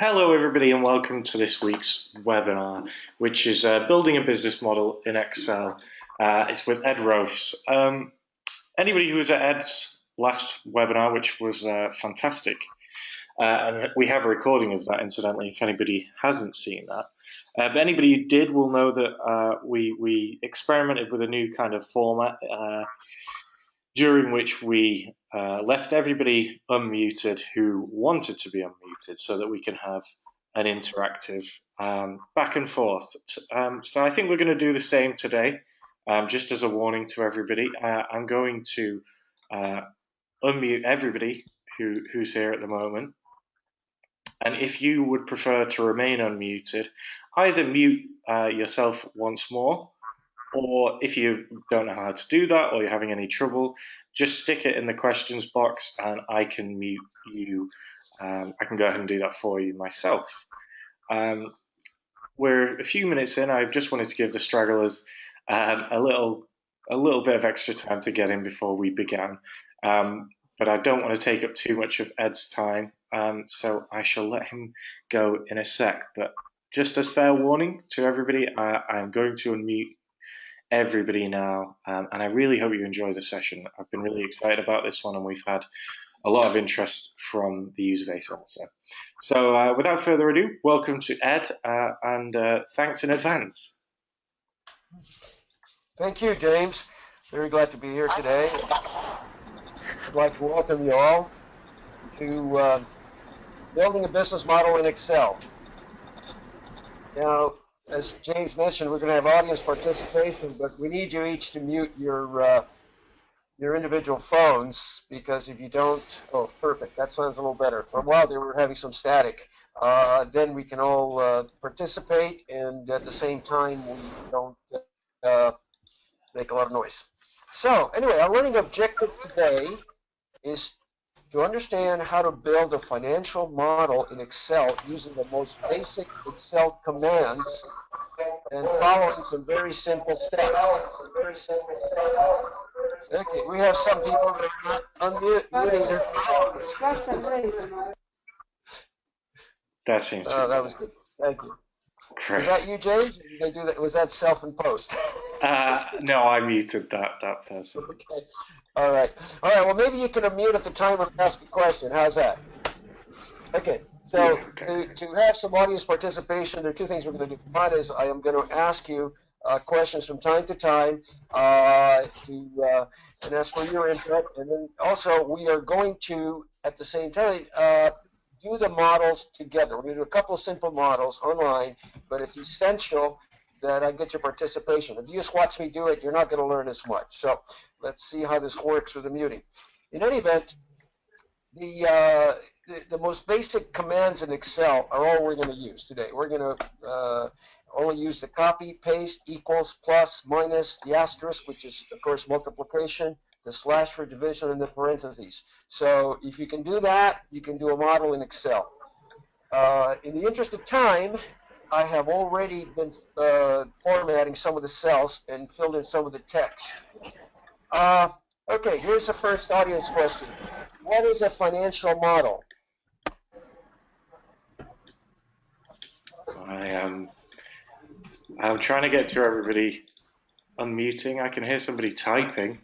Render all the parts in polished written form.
Hello, everybody, and welcome to this week's webinar, which is Building a Business Model in Excel. It's with Ed Rofes. Anybody who was at Ed's last webinar, which was fantastic, and we have a recording of that, incidentally, if anybody hasn't seen that. But anybody who did will know that we experimented with a new kind of format during which we left everybody unmuted who wanted to be unmuted so that we can have an interactive back and forth. So I think we're going to do the same today. Just as a warning to everybody, I'm going to unmute everybody who's here at the moment. And if you would prefer to remain unmuted, either mute yourself once more, or if you don't know how to do that or you're having any trouble, just stick it in the questions box and I can mute you. I can go ahead and do that for you myself. We're a few minutes in. I just wanted to give the stragglers a little bit of extra time to get in before we began. But I don't want to take up too much of Ed's time, so I shall let him go in a sec. But just as fair warning to everybody, I'm going to unmute everybody now, and I really hope you enjoy the session. I've been really excited about this one, and we've had a lot of interest from the user base also. So without further ado, welcome to Ed, and thanks in advance. Thank you, James. Very glad to be here today. I'd like to welcome you all to building a business model in Excel. Now, as James mentioned, we're going to have audience participation, but we need you each to mute your individual phones, because if you don't, oh, perfect, that sounds a little better. For a while they were having some static. Then we can all participate, and at the same time we don't make a lot of noise. So anyway, our learning objective today is to understand how to build a financial model in Excel using the most basic Excel commands and following some very simple steps. Okay, we have some people that are not unmuting their phones. That seems that was good. Thank you. Great. Was that you, James? Did they do that? Was that self-imposed? No, I muted that person. Okay. All right. Well, maybe you can unmute at the time and ask a question. How's that? Okay. So to have some audience participation, there are two things we're going to do. One is I am going to ask you questions from time to time and ask for your input. And then also we are going to, at the same time, do the models together. We're going to do a couple of simple models online, but it's essential that I get your participation. If you just watch me do it, you're not going to learn as much. So let's see how this works with the muting. In any event, the most basic commands in Excel are all we're going to use today. We're going to only use the copy, paste, equals, plus, minus, the asterisk, which is, of course, multiplication, the slash for division, and the parentheses. So if you can do that, you can do a model in Excel. In the interest of time, I have already been formatting some of the cells and filled in some of the text. Okay, here's the first audience question. What is a financial model? I'm trying to get to everybody unmuting. I can hear somebody typing.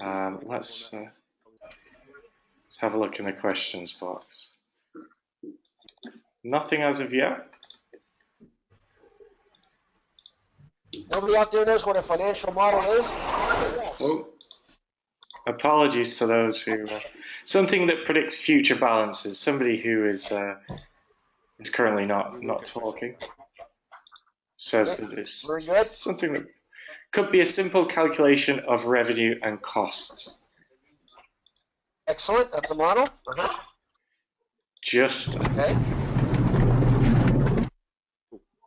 Let's have a look in the questions box. Nothing as of yet. Nobody out there knows what a financial model is? Yes. Oh, apologies to those who... something that predicts future balances. Somebody who is currently not talking says that it's very good. Something that could be a simple calculation of revenue and costs. Excellent. That's a model. Just... Okay.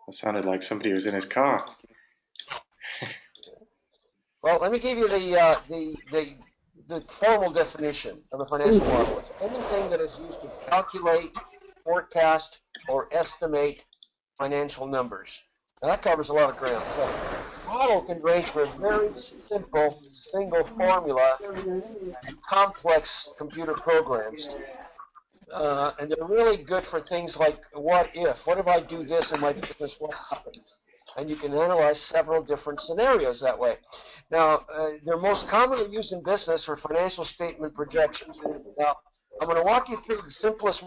That sounded like somebody was in his car. Well, let me give you the formal definition of a financial model. It's anything that is used to calculate, forecast, or estimate financial numbers. Now that covers a lot of ground. A model can range from a very simple single formula to complex computer programs. and they're really good for things like what if. What if I do this in my business? What happens? And you can analyze several different scenarios that way. Now, they're most commonly used in business for financial statement projections. Now, I'm going to walk you through the simplest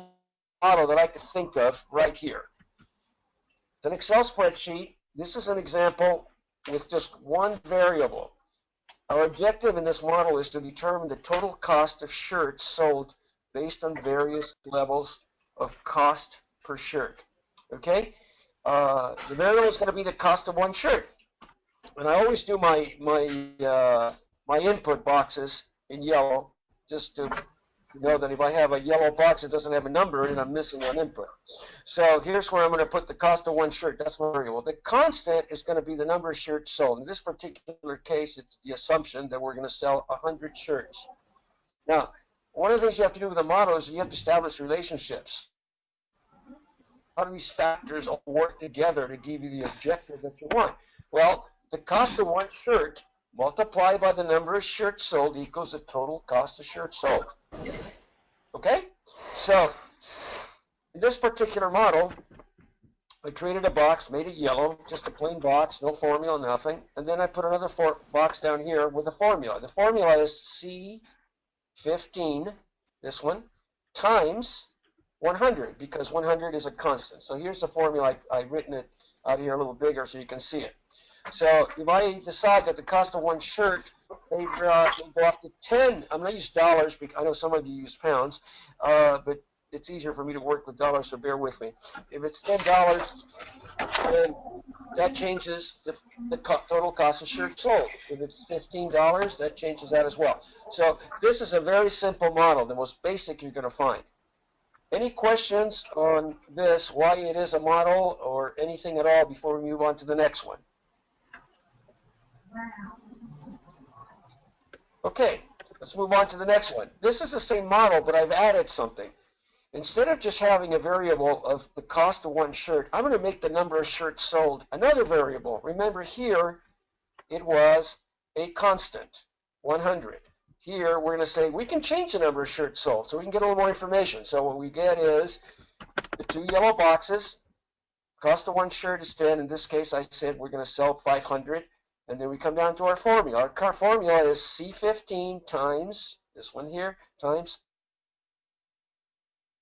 model that I can think of right here. It's an Excel spreadsheet. This is an example with just one variable. Our objective in this model is to determine the total cost of shirts sold based on various levels of cost per shirt. Okay? The variable is going to be the cost of one shirt. And I always do my input boxes in yellow, just to know that if I have a yellow box that doesn't have a number in it, I'm missing an input. So here's where I'm going to put the cost of one shirt. That's my variable. The constant is going to be the number of shirts sold. In this particular case, it's the assumption that we're going to sell 100 shirts. Now, one of the things you have to do with a model is you have to establish relationships. How do these factors all work together to give you the objective that you want? Well, the cost of one shirt multiplied by the number of shirts sold equals the total cost of shirts sold. Okay? So, in this particular model, I created a box, made it yellow, just a plain box, no formula, nothing. And then I put another box down here with a formula. The formula is C15, this one, times 100, because 100 is a constant. So here's the formula. I've written it out here a little bigger so you can see it. So if I decide that the cost of one shirt, they go up to 10. I'm going to use dollars because I know some of you use pounds, but it's easier for me to work with dollars, so bear with me. If it's $10, then that changes the total cost of shirts sold. If it's $15, that changes that as well. So this is a very simple model, the most basic you're going to find. Any questions on this, why it is a model, or anything at all before we move on to the next one? Okay, let's move on to the next one. This is the same model, but I've added something. Instead of just having a variable of the cost of one shirt, I'm going to make the number of shirts sold another variable. Remember here, it was a constant, 100. Here, we're going to say we can change the number of shirts sold, so we can get a little more information. So what we get is the two yellow boxes. Cost of one shirt is 10. In this case, I said we're going to sell 500. And then we come down to our formula. Our formula is C15 times, this one here, times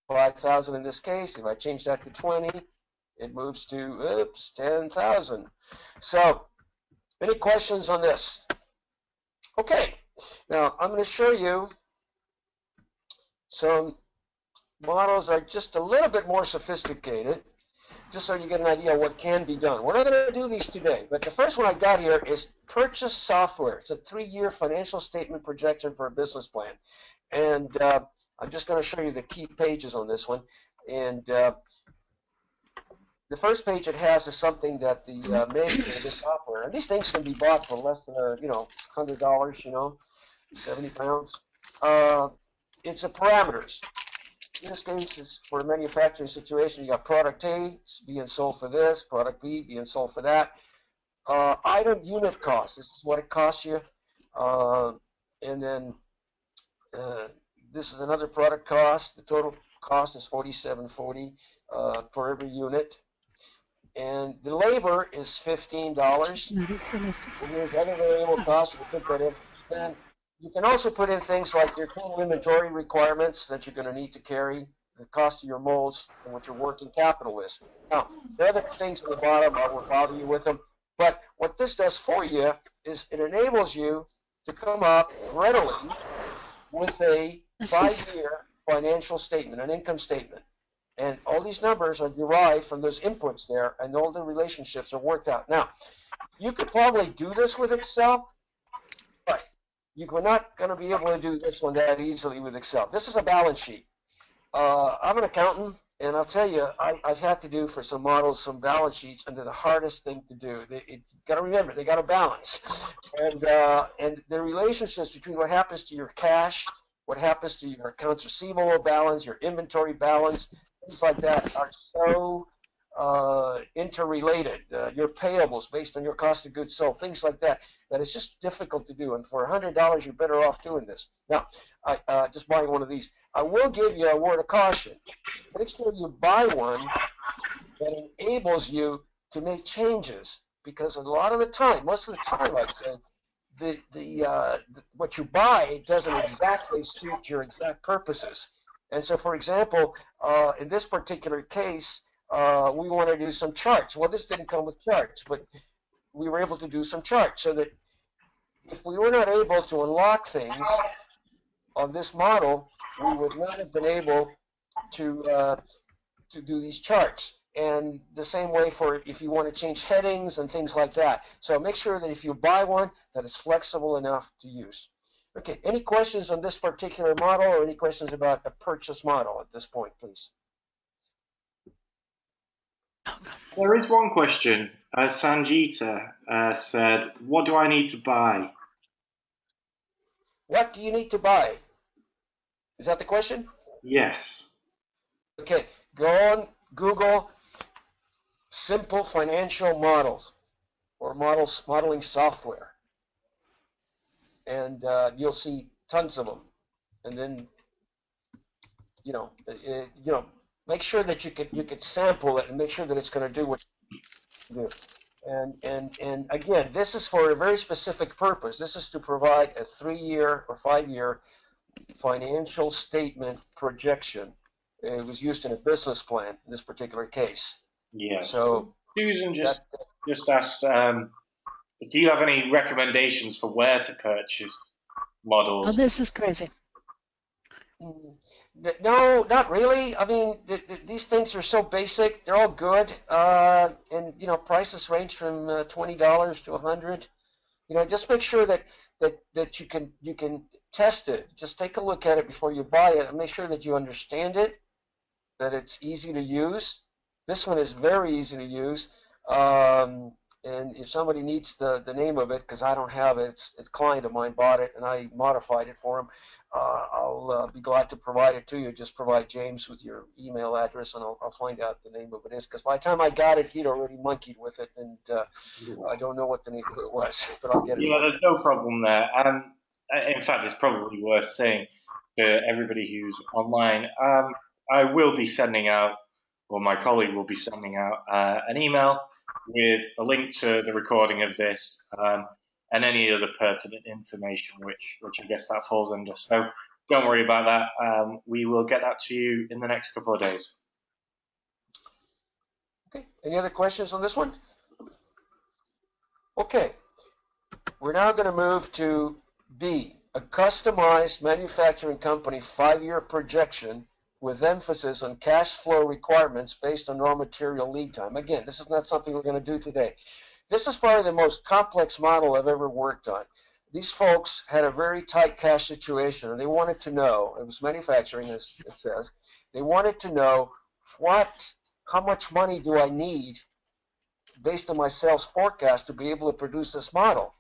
5,000 in this case. If I change that to 20, it moves to, 10,000. So, any questions on this? Okay. Now, I'm going to show you some models that are just a little bit more sophisticated, just so you get an idea of what can be done. We're not going to do these today, but the first one I got here is purchase software. It's a 3-year financial statement projection for a business plan. And I'm just going to show you the key pages on this one. And the first page it has is something that the maker of this software, and these things can be bought for less than, $100, 70 pounds. It's a parameters. In this case, it's for a manufacturing situation. You got product A being sold for this, product B being sold for that. Item unit cost. This is what it costs you. And then this is another product cost. The total cost is $47.40 for every unit. And the labor is $15. And there's other variable costs. We'll put that in. And you can also put in things like your total inventory requirements that you're going to need to carry, the cost of your molds, and what your working capital is. Now, there are other things on the bottom. I won't bother you with them. But what this does for you is it enables you to come up readily with a 5-year financial statement, an income statement. And all these numbers are derived from those inputs there, and all the relationships are worked out. Now, you could probably do this with Excel, but you're not going to be able to do this one that easily with Excel. This is a balance sheet. I'm an accountant, and I'll tell you, I've had to do for some models some balance sheets, and they're the hardest thing to do. You got to remember, they got to balance. And the relationships between what happens to your cash, what happens to your accounts receivable balance, your inventory balance, things like that are so interrelated, your payables based on your cost of goods sold, things like that, that it's just difficult to do. And for $100, you're better off doing this. Now, just buying one of these. I will give you a word of caution. Make sure you buy one that enables you to make changes, because a lot of the time, most of the time, I'd say, what you buy doesn't exactly suit your exact purposes. And so, for example, in this particular case, we want to do some charts. Well, this didn't come with charts, but we were able to do some charts, so that if we were not able to unlock things on this model, we would not have been able to do these charts. And the same way for if you want to change headings and things like that. So make sure that if you buy one, that it's flexible enough to use. Okay, any questions on this particular model, or any questions about a purchase model at this point, please? There is one question. Sanjita said, what do I need to buy? What do you need to buy? Is that the question? Yes. Okay, go on Google simple financial models or modeling software, and you'll see tons of them. And then make sure that you could sample it and make sure that it's going to do what you do. And again, this is for a very specific purpose. This is to provide a 3-year or 5-year financial statement projection. It was used in a business plan in this particular case. Yes. So Susan just asked, do you have any recommendations for where to purchase models? Oh, this is crazy. No, not really. I mean, these things are so basic. They're all good, and prices range from $20 to $100. Just make sure that you can test it. Just take a look at it before you buy it, and make sure that you understand it, that it's easy to use. This one is very easy to use. And if somebody needs the name of it, because I don't have it, a client of mine bought it and I modified it for him, I'll be glad to provide it to you. Just provide James with your email address and I'll find out the name of it is. Because by the time I got it, he'd already monkeyed with it, and I don't know what the name of it was, but I'll get it. Yeah, there's no problem there. In fact, it's probably worth saying to everybody who's online, I will be sending out, or my colleague will be sending out an email with a link to the recording of this and any other pertinent information, which I guess that falls under. So don't worry about that. We will get that to you in the next couple of days. Okay. Any other questions on this one? Okay. We're now going to move to B, a customized manufacturing company 5-year projection with emphasis on cash flow requirements based on raw material lead time. Again, this is not something we're going to do today. This is probably the most complex model I've ever worked on. These folks had a very tight cash situation, and they wanted to know, it was manufacturing, as it says, they wanted to know how much money do I need based on my sales forecast to be able to produce this model.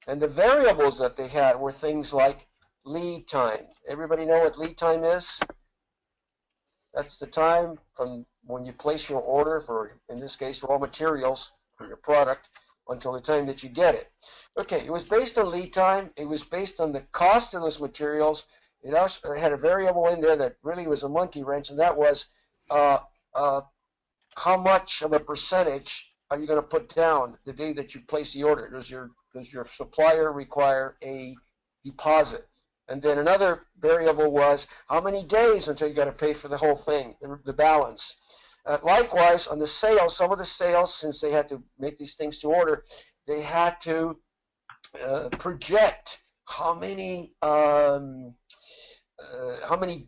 And the variables that they had were things like lead time. Everybody know what lead time is? That's the time from when you place your order for, in this case, raw materials for your product until the time that you get it. Okay, it was based on lead time. It was based on the cost of those materials. It also had a variable in there that really was a monkey wrench, and that was how much of a percentage are you going to put down the day that you place the order? Does your supplier require a deposit? And then another variable was how many days until you got to pay for the whole thing, the balance. Likewise, on the sales, some of the sales, since they had to make these things to order, they had to project how many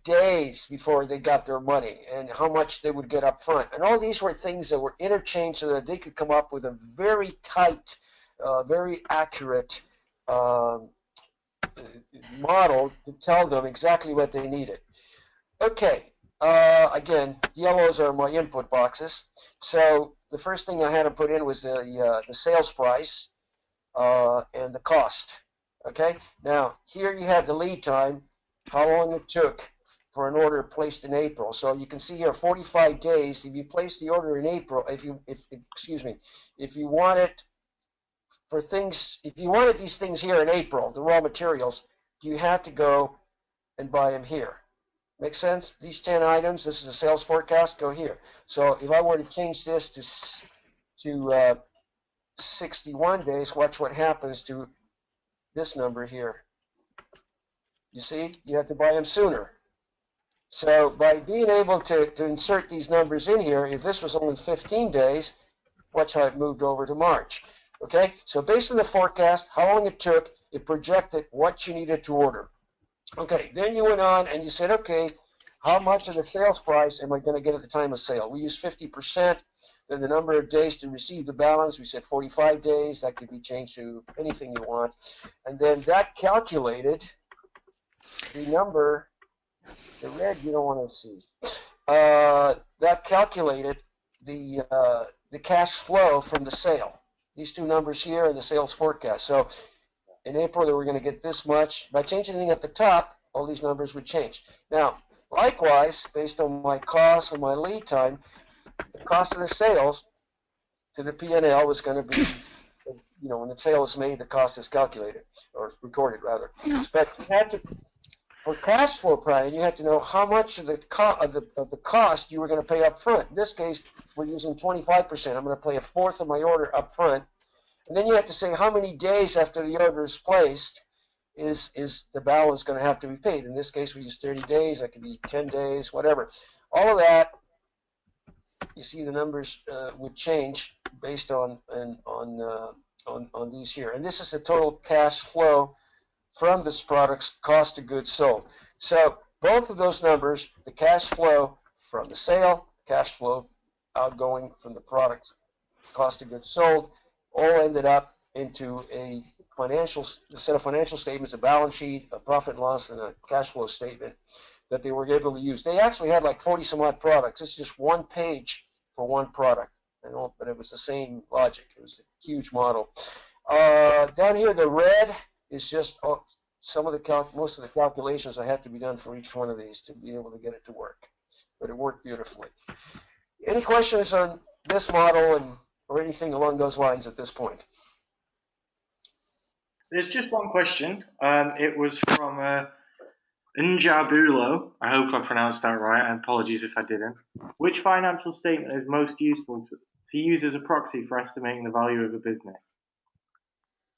days before they got their money and how much they would get up front. And all these were things that were interchanged so that they could come up with a very tight, very accurate model to tell them exactly what they needed. Okay, again, yellows are my input boxes. So the first thing I had to put in was the sales price and the cost. Okay, now here you have the lead time, how long it took for an order placed in April. So you can see here 45 days. If you place the order in April, if you want it for things, if you wanted these things here in April, the raw materials, you have to go and buy them here. Make sense? These 10 items, this is a sales forecast, go here. So if I were to change this to 61 days, watch what happens to this number here. You see, you have to buy them sooner. So by being able to insert these numbers in here, if this was only 15 days, watch how it moved over to March. Okay, so based on the forecast, how long it took, it projected what you needed to order. Okay, then you went on and you said, okay, how much of the sales price am I going to get at the time of sale? We use 50%. Then the number of days to receive the balance, we said 45 days. That could be changed to anything you want. And then that calculated the number, the red you don't want to see. That calculated the cash flow from the sale. These two numbers here are the sales forecast. So in April, they were going to get this much. By changing anything at the top, all these numbers would change. Now, likewise, based on my cost and my lead time, the cost of the sales to the P&L was going to be, when the sale is made, the cost is calculated, or recorded, rather. But you had to, for cash flow planning, you had to know how much of the cost you were going to pay up front. In this case, we're using 25%. I'm going to pay a fourth of my order up front. And then you have to say how many days after the order is placed is the balance going to have to be paid. In this case, we use 30 days. That could be 10 days, whatever. All of that, you see the numbers would change based on these here. And this is the total cash flow from this product's cost of goods sold. So both of those numbers, the cash flow from the sale, cash flow outgoing from the product's cost of goods sold, all ended up into a set of financial statements, a balance sheet, a profit and loss, and a cash flow statement that they were able to use. They actually had like 40 some odd products. This is just one page for one product, but it was the same logic. It was a huge model. Down here, the red is just most of the calculations that had to be done for each one of these to be able to get it to work. But it worked beautifully. Any questions on this model or anything along those lines at this point? There's just one question. It was from Njabulo. I hope I pronounced that right, and apologies if I didn't. Which financial statement is most useful to use as a proxy for estimating the value of a business?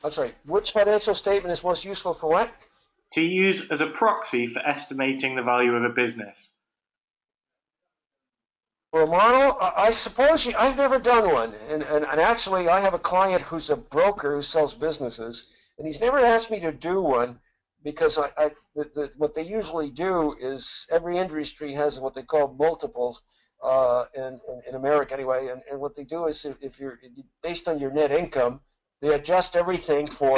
That's right. Which financial statement is most useful for what? To use as a proxy for estimating the value of a business. For a model, I suppose I've never done one, and actually I have a client who's a broker who sells businesses, and he's never asked me to do one because what they usually do is every industry has what they call multiples in America anyway, and what they do is if you're based on your net income, they adjust everything for,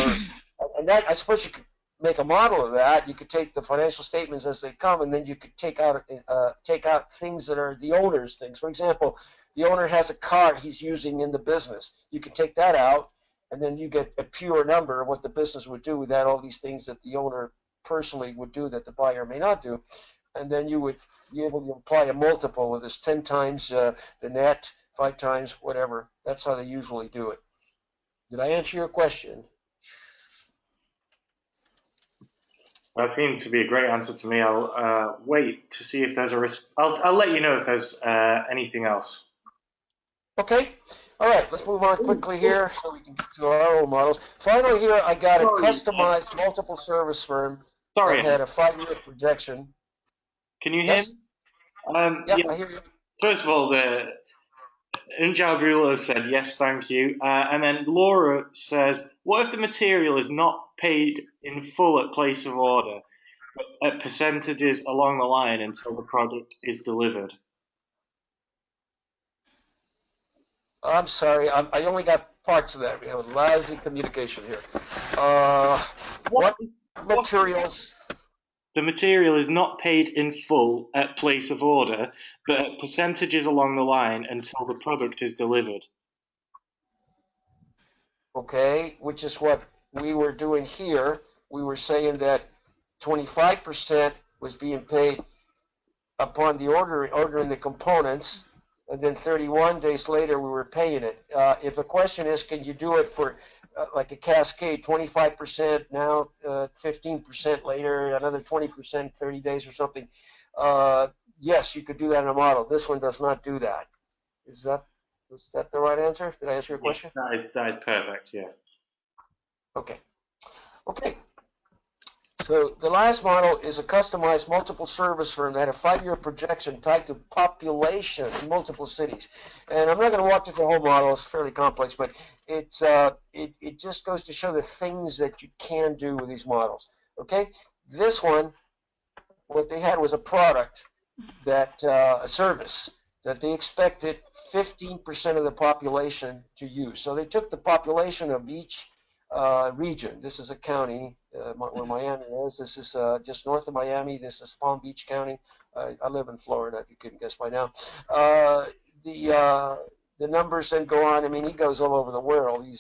and that I suppose you could make a model of that. You could take the financial statements as they come, and then you could take out things that are the owner's things. For example, the owner has a car he's using in the business. You can take that out, and then you get a pure number of what the business would do without all these things that the owner personally would do that the buyer may not do. And then you would be able to apply a multiple of this 10 times the net, 5 times whatever. That's how they usually do it. Did I answer your question? That seemed to be a great answer to me. I'll wait to see if there's I'll let you know if there's anything else. Okay. All right. Let's move on quickly here so we can get to our own models. Finally, here I got a customized multiple service firm that had a 5-year projection. Can you hear me? Yeah, I hear you. First of all, Njabulo said yes, thank you. And then Laura says, what if the material is not paid in full at place of order, but at percentages along the line until the product is delivered? I'm sorry, I only got parts of that. We have lousy communication here. What materials? The material is not paid in full at place of order, but at percentages along the line until the product is delivered. Okay, which is what we were doing here. We were saying that 25% was being paid upon the ordering the components, and then 31 days later we were paying it. If the question is, can you do it for like a cascade, 25% now, 15% later, another 20%, 30 days or something? Yes, you could do that in a model. This one does not do that. Is that the right answer? Did I answer your question? That is perfect. Yeah. Okay. Okay. So the last model is a customized multiple service firm that had a 5-year projection tied to population in multiple cities. And I'm not going to walk through the whole model; it's fairly complex, but it just goes to show the things that you can do with these models. Okay, this one, what they had was a product that a service that they expected 15% of the population to use. So they took the population of each region. This is a county where Miami is. This is just north of Miami. This is Palm Beach County. I live in Florida, if you couldn't guess by now. The numbers then go on. I mean, he goes all over the world. He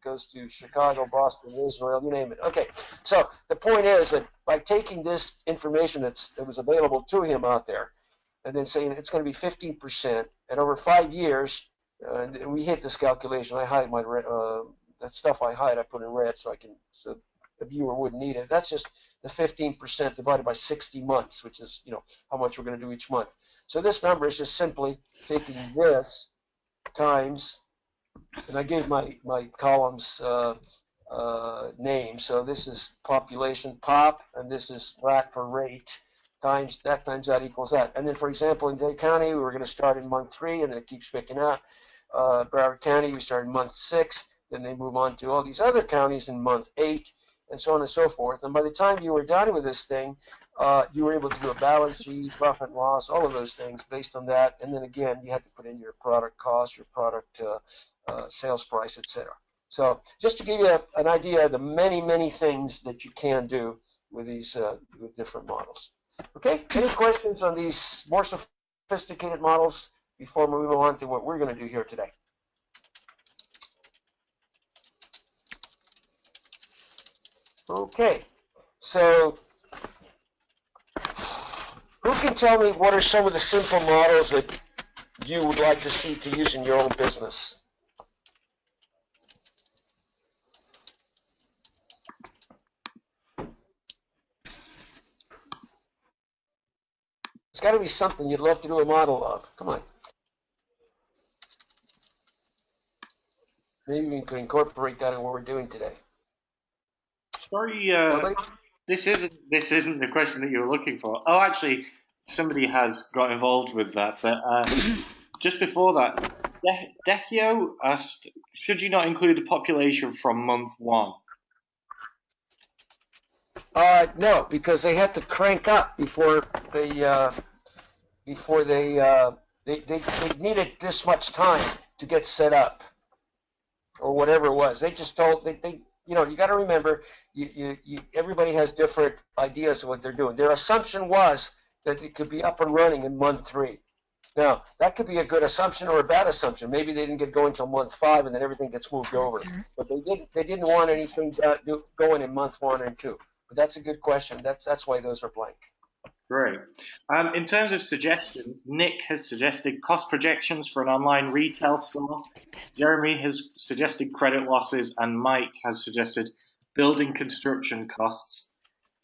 goes to Chicago, Boston, Israel, you name it. Okay, so the point is that by taking this information that was available to him out there, and then saying it's going to be 15%, and over 5 years, we hit this calculation. I hide my that stuff I hide, I put in red so the viewer wouldn't need it. That's just the 15% divided by 60 months, which is how much we're going to do each month. So this number is just simply taking this times, and I gave my columns name. So this is population pop, and this is rack for rate. Times that equals that. And then, for example, in Dade County, we were going to start in month 3, and then it keeps picking up. Broward County, we start in month 6. Then they move on to all these other counties in month 8, and so on and so forth. And by the time you were done with this thing, you were able to do a balance sheet, profit and loss, all of those things based on that. And then again, you had to put in your product cost, your product sales price, etc. So just to give you an idea of the many, many things that you can do with these with different models. Okay, any questions on these more sophisticated models before we move on to what we're going to do here today? Okay, so who can tell me what are some of the simple models that you would like to see to use in your own business? It's got to be something you'd love to do a model of. Come on. Maybe we could incorporate that in what we're doing today. Sorry, this isn't the question that you were looking for. Oh, actually, somebody has got involved with that. But just before that, Decio asked, should you not include the population from month 1? No, because they had to crank up before they needed this much time to get set up, or whatever it was. They just told you got to remember, everybody has different ideas of what they're doing. Their assumption was that it could be up and running in month 3. Now, that could be a good assumption or a bad assumption. Maybe they didn't get going until month 5, and then everything gets moved over. But they didn't want anything going in month 1 and 2. But that's a good question. That's why those are blank. Great. In terms of suggestions, Nick has suggested cost projections for an online retail store. Jeremy has suggested credit losses, and Mike has suggested building construction costs.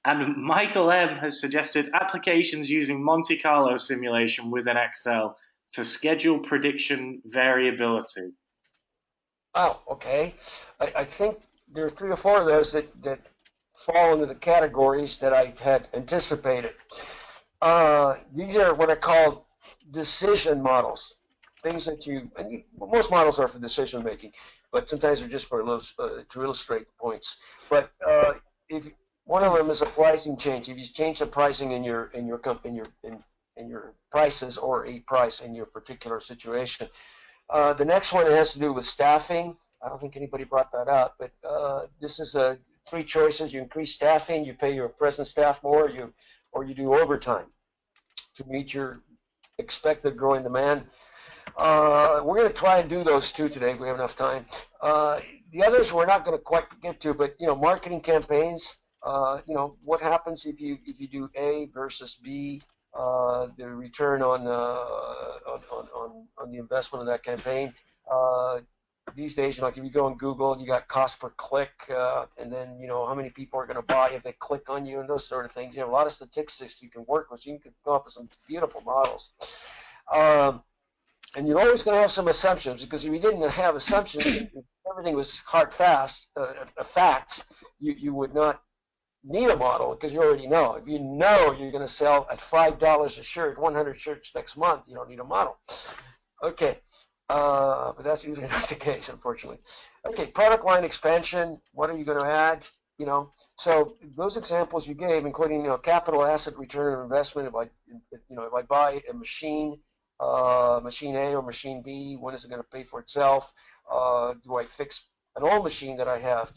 And Michael M has suggested applications using Monte Carlo simulation within Excel for schedule prediction variability. Oh, okay. I think there are 3 or 4 of those that fall into the categories that I had anticipated. These are what I call decision models. Things that most models are for decision making, but sometimes they're just for to illustrate points. But if one of them is a pricing change, if you change the pricing in your prices or a price in your particular situation. The next one has to do with staffing. I don't think anybody brought that up, but this is 3 choices. You increase staffing, you pay your present staff more, or you do overtime to meet your expected growing demand. We're going to try and do those 2 today if we have enough time. The others we're not going to quite get to, but marketing campaigns. What happens if you do A versus B? the return on the investment of that campaign. These days, if you go on Google, you got cost per click, and then how many people are going to buy if they click on you, and those sort of things. A lot of statistics you can work with. So you can come up with some beautiful models. And you're always going to have some assumptions, because if you didn't have assumptions, if everything was hard facts, you would not need a model, because you already know. If you know you're going to sell at $5 a shirt, 100 shirts next month, you don't need a model. Okay, but that's usually not the case, unfortunately. Okay, product line expansion. What are you going to add? So those examples you gave, including capital asset return on investment. If I buy a machine, machine A or machine B, when is it going to pay for itself? Do I fix an old machine that I have?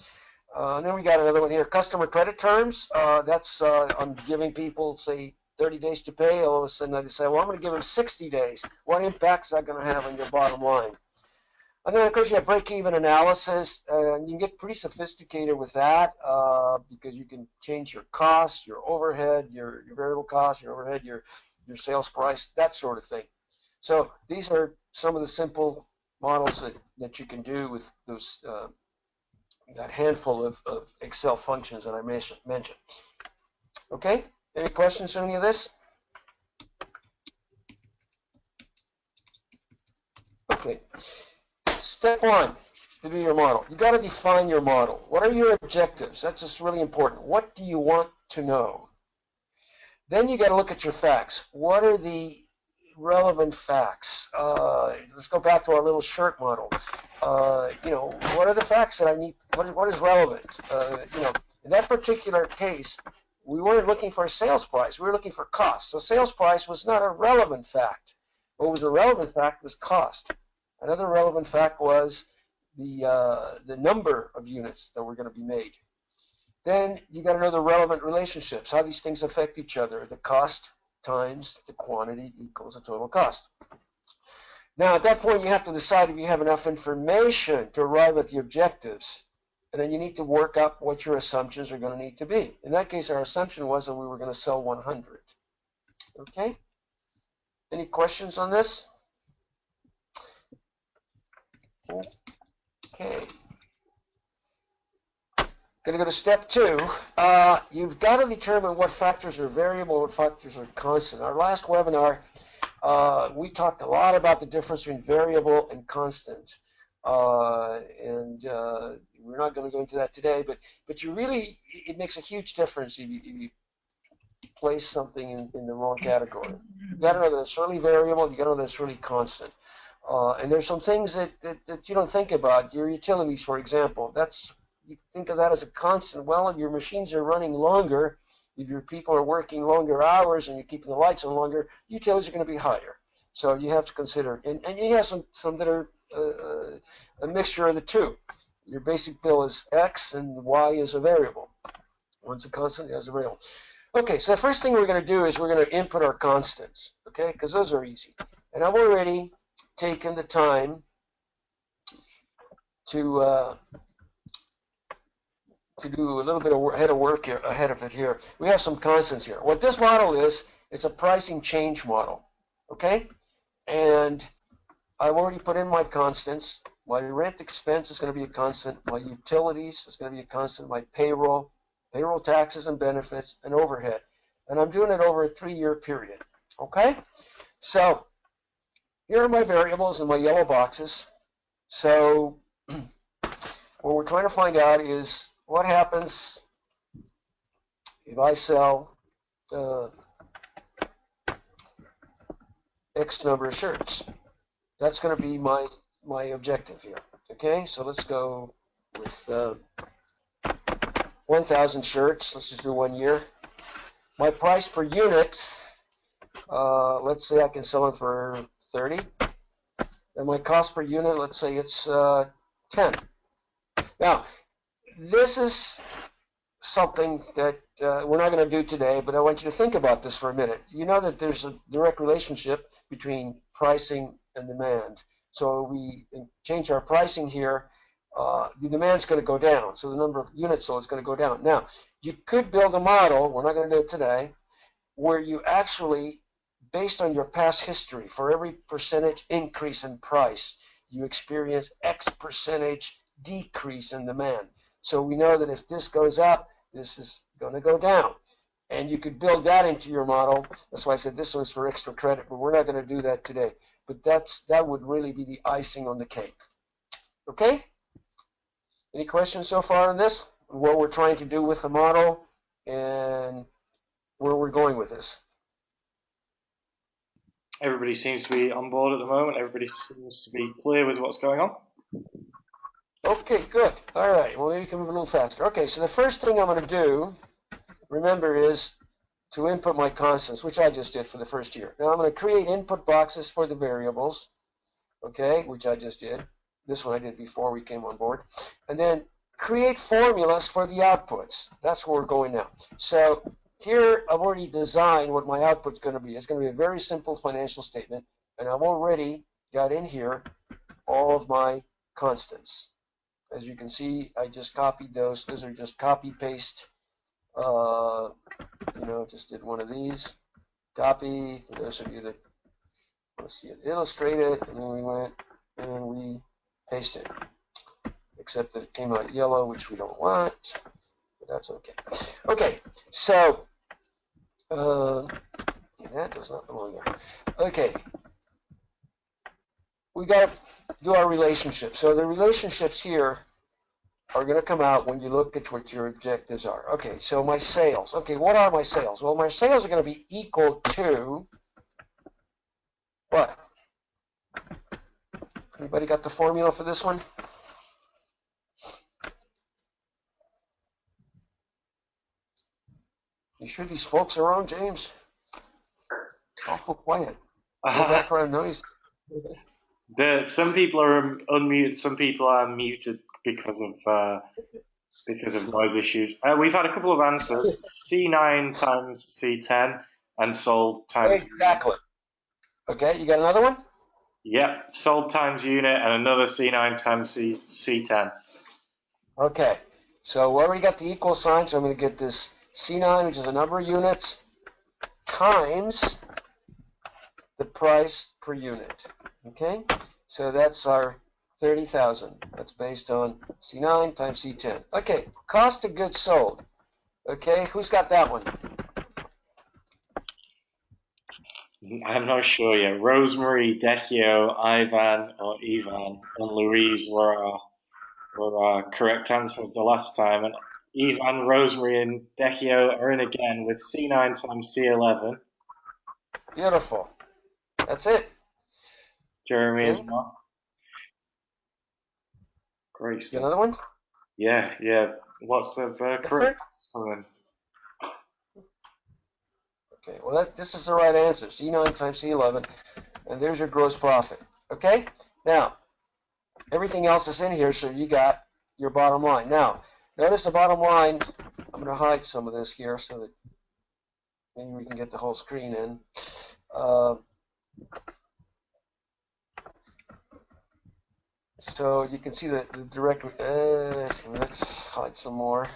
And then we got another one here, customer credit terms. That's I'm giving people, say, 30 days to pay. All of a sudden I decide, well, I'm going to give them 60 days. What impact is that going to have on your bottom line? And then, of course, you have break-even analysis. You can get pretty sophisticated with that, because you can change your costs, your overhead, your variable costs, your overhead, your sales price, that sort of thing. So these are some of the simple models that you can do with those that handful of Excel functions that I mentioned. Okay? Any questions on any of this? Okay. Step one to do your model. You got to define your model. What are your objectives? That's just really important. What do you want to know? Then you got to look at your facts. What are the relevant facts? Let's go back to our little shirt model. What are the facts that I need? What is relevant? In that particular case, we weren't looking for a sales price. We were looking for cost. So sales price was not a relevant fact. What was a relevant fact was cost. Another relevant fact was the number of units that were going to be made. Then you got to know the relevant relationships, how these things affect each other. The cost times the quantity equals the total cost. Now, at that point, you have to decide if you have enough information to arrive at the objectives. And then you need to work up what your assumptions are going to need to be. In that case, our assumption was that we were going to sell 100. Okay? Any questions on this? Okay. Going to go to step two. You've got to determine what factors are variable, what factors are constant. Our last webinar, we talked a lot about the difference between variable and constant. And we're not going to go into that today, but it makes a huge difference if you place something in the wrong category. You got to know that it's really variable. You got to know that it's really constant. And there's some things that you don't think about. Your utilities, for example, you think of that as a constant. Well, if your machines are running longer, if your people are working longer hours and you're keeping the lights on longer, utilities are going to be higher. So you have to consider, and you have some that are a mixture of the two. Your basic bill is X and Y is a variable. One's a constant, the other's a variable. Okay, so the first thing we're going to do is we're going to input our constants, okay, because those are easy. And I've already taken the time to do a little bit of ahead of it here. We have some constants here. What this model is, it's a pricing change model, okay? And I've already put in my constants. My rent expense is going to be a constant. My utilities is going to be a constant. My payroll taxes and benefits, and overhead. And I'm doing it over a 3-year period, okay? So here are my variables in my yellow boxes. So what we're trying to find out is what happens if I sell X number of shirts. That's going to be my objective here. Okay, so let's go with 1,000 shirts. Let's just do 1 year. My price per unit, let's say I can sell it for 30. And my cost per unit, let's say it's 10. Now, this is something that we're not going to do today, but I want you to think about this for a minute. You know that there's a direct relationship between pricing and demand. So we change our pricing here, the demand's going to go down. So the number of units sold is going to go down. Now, you could build a model, we're not going to do it today, where you actually based on your past history, for every percentage increase in price, you experience X percentage decrease in demand. So we know that if this goes up, this is going to go down. And you could build that into your model. That's why I said this one's for extra credit, but we're not going to do that today. But that would really be the icing on the cake. Okay? Any questions so far on this? What we're trying to do with the model and where we're going with this? Everybody seems to be on board at the moment. Everybody seems to be clear with what's going on. Okay, good. All right. Well, maybe you can move a little faster. Okay, so the first thing I'm going to do, remember, is to input my constants, which I just did for the first year. Now I'm going to create input boxes for the variables, okay, which I just did. This one I did before we came on board. And then create formulas for the outputs. That's where we're going now. So here I've already designed what my output's going to be. It's going to be a very simple financial statement, and I've already got in here all of my constants. As you can see, I just copied those. Those are just copy-paste. Just did one of these. Copy. For those of you that want to see it illustrated, and then we went and we pasted. Except that it came out yellow, which we don't want. But that's okay. Okay, so that does not belong there. Okay, we got to do our relationships. So the relationships here are going to come out when you look at what your objectives are. Okay, so my sales. Okay, what are my sales? Well, my sales are going to be equal to what? Anybody got the formula for this one? You sure these folks are on, James? Awful quiet. No background noise. Some people are unmuted. Some people are muted because of noise issues. We've had a couple of answers: C9 times C10 and sold times. Exactly. Okay, you got another one? Yep, sold times unit and another C9 times C10. Okay, so we already got the equal sign, so I'm going to get this C9, which is the number of units, times the price per unit. Okay, so that's our 30,000. That's based on C9 times C10. Okay, cost of goods sold. Okay, who's got that one? I'm not sure yet. Rosemary, Decchio, Ivan, or Ivan, and Louise were our correct answers the last time. And Ivan, Rosemary, and Decchio are in again with C9 times C11. Beautiful. That's it. Jeremy as well. Great stuff. Another one? Yeah. Lots of correct answers. Okay, well, this is the right answer. C9 times C11, and there's your gross profit. Okay? Now, everything else is in here, so you got your bottom line. Now, notice the bottom line. I'm going to hide some of this here so that maybe we can get the whole screen in. So you can see the direct. Let's hide some more.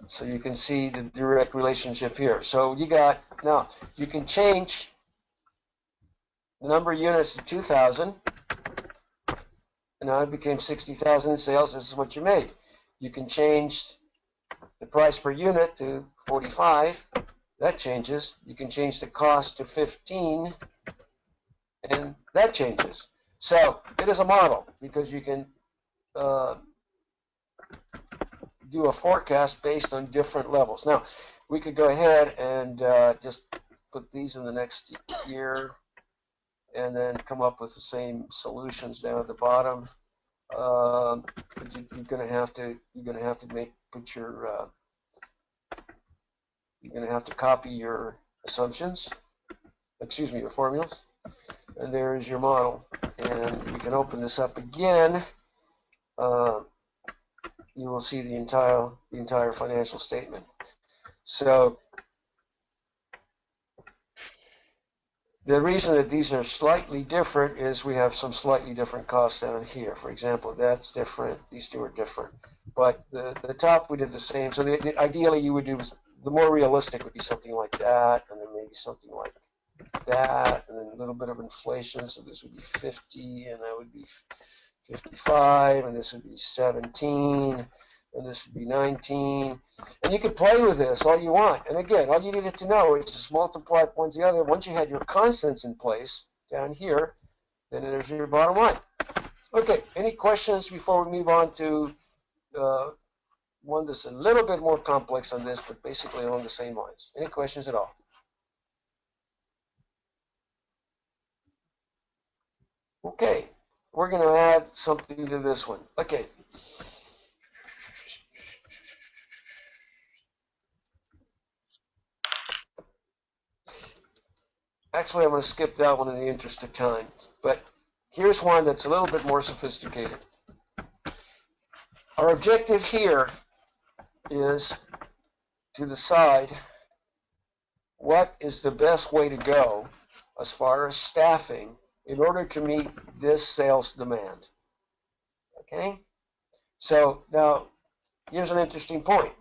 So you can see the direct relationship here. So now you can change the number of units to 2,000, and now it became 60,000 in sales. This is what you made. You can change the price per unit to 45. That changes. You can change the cost to 15, and that changes. So it is a model because you can do a forecast based on different levels. Now, we could go ahead and just put these in the next year and then come up with the same solutions down at the bottom. But you're going to have to copy your assumptions, your formulas, and there's your model. And we can open this up again. You will see the entire financial statement. So the reason that these are slightly different is we have some slightly different costs down here. For example, that's different. These two are different. But the top we did the same. So ideally you would do the more realistic would be something like that, and then maybe something like that, and then a little bit of inflation. So this would be 50, and that would be 55, and this would be 17, and this would be 19. And you could play with this all you want. And again, all you needed to know is just multiply one to the other. Once you had your constants in place down here, then there's your bottom line. Okay, any questions before we move on to one that's a little bit more complex on this, but basically along the same lines? Any questions at all? Okay, we're going to add something to this one. Okay. Actually, I'm going to skip that one in the interest of time. But here's one that's a little bit more sophisticated. Our objective here is to decide what is the best way to go as far as staffing in order to meet this sales demand. Okay? So now, here's an interesting point.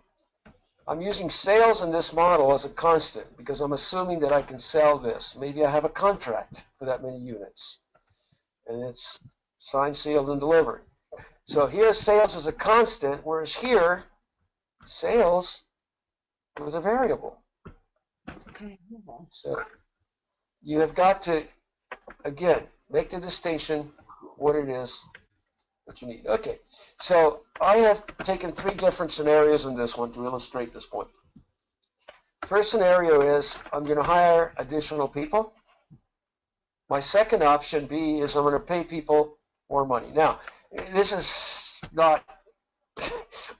I'm using sales in this model as a constant because I'm assuming that I can sell this. Maybe I have a contract for that many units, and it's signed, sealed, and delivered. So here sales is a constant, whereas here sales was a variable. So you have got to, again, make the distinction what it is that you need. Okay, so I have taken 3 different scenarios in this one to illustrate this point. First scenario is I'm going to hire additional people. My second option, B, is I'm going to pay people more money. Now, this is not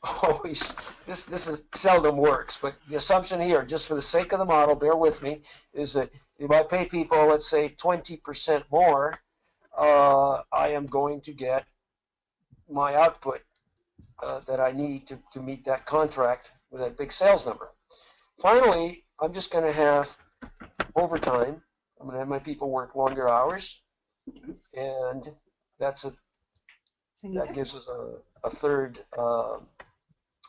always, this is seldom works, but the assumption here, just for the sake of the model, bear with me, is that if I pay people, let's say 20% more, I am going to get my output that I need to meet that contract with that big sales number. Finally, I'm just going to have overtime. I'm going to have my people work longer hours, and that gives us a third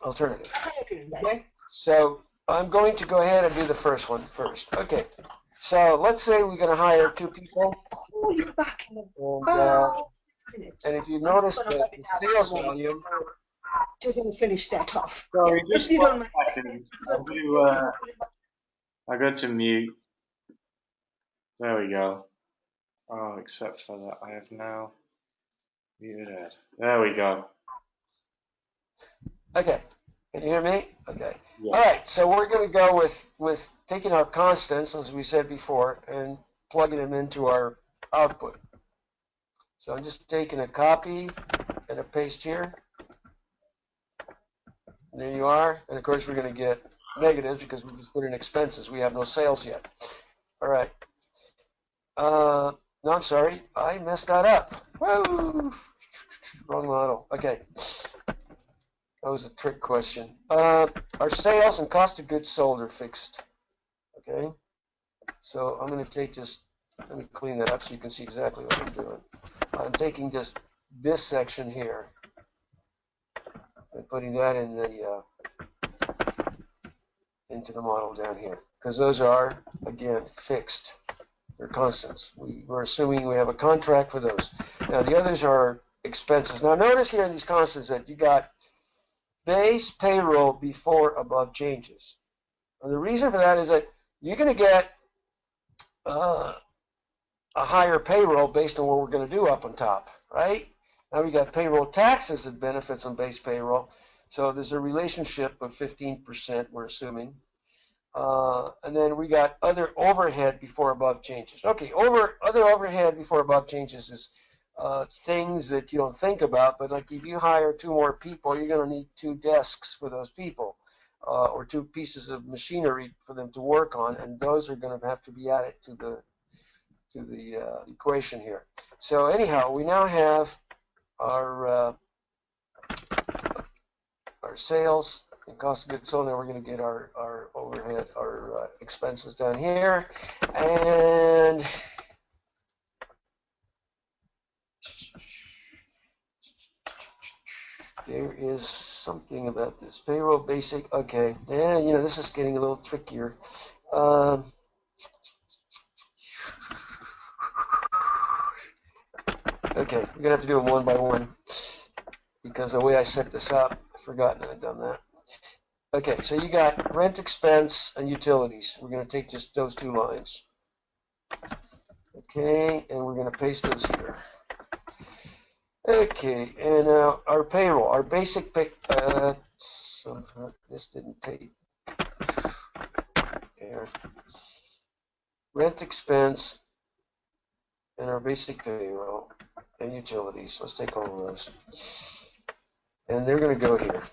alternative. Okay, so I'm going to go ahead and do the first one first. Okay, so let's say we're going to hire 2 people. Call you back in and if you notice that the sales volume doesn't finish that off. Sorry, Yeah, just 1 second. I go to mute. There we go. Oh, except for that, I have now muted Ed. There we go. Okay, can you hear me? Okay. Yeah. All right, so we're going to go with taking our constants, as we said before, and plugging them into our output. So I'm just taking a copy and a paste here. And there you are. And of course, we're going to get negatives because we just put in expenses. We have no sales yet. All right. No, I'm sorry. I messed that up. Woo! Wrong model. Okay. That was a trick question. Our sales and cost of goods sold are fixed. Okay. So I'm going to take just, let me clean that up so you can see exactly what I'm doing. I'm taking just this section here and putting that in the into the model down here, because those are, again, fixed. They're constants. We're assuming we have a contract for those. Now the others are expenses. Now notice here in these constants that you got base payroll before above changes. And the reason for that is that you're going to get a higher payroll based on what we're going to do up on top, right? Now we got payroll taxes and benefits on base payroll. So there's a relationship of 15%, we're assuming. And then we got other overhead before above changes. Okay, other overhead before above changes is things that you don't think about, but like if you hire 2 more people, you're going to need 2 desks for those people, or 2 pieces of machinery for them to work on, and those are going to have to be added to the equation here. So anyhow, we now have our sales and cost of goods sold. Now we're going to get our overhead, our expenses down here, and there is something about this. Payroll basic, okay. Yeah, you know, this is getting a little trickier. Okay, we're going to have to do them one by one because the way I set this up, I've forgotten I'd done that. Okay, so you got rent expense and utilities. We're going to take just those two lines. Okay, and we're going to paste those here. Okay, and our payroll, our basic pay, this didn't take here. Rent expense and our basic payroll and utilities. Let's take all of those. And they're going to go here.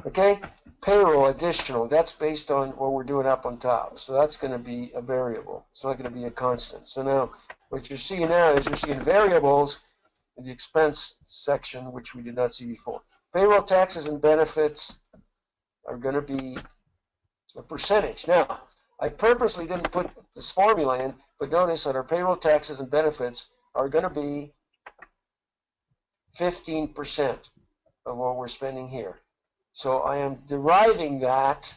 Okay, payroll additional, that's based on what we're doing up on top. So that's going to be a variable. It's not going to be a constant. So now what you're seeing now is you're seeing variables in the expense section, which we did not see before. Payroll taxes and benefits are going to be a percentage. Now, I purposely didn't put this formula in, but notice that our payroll taxes and benefits are going to be 15% of what we're spending here. So I am deriving that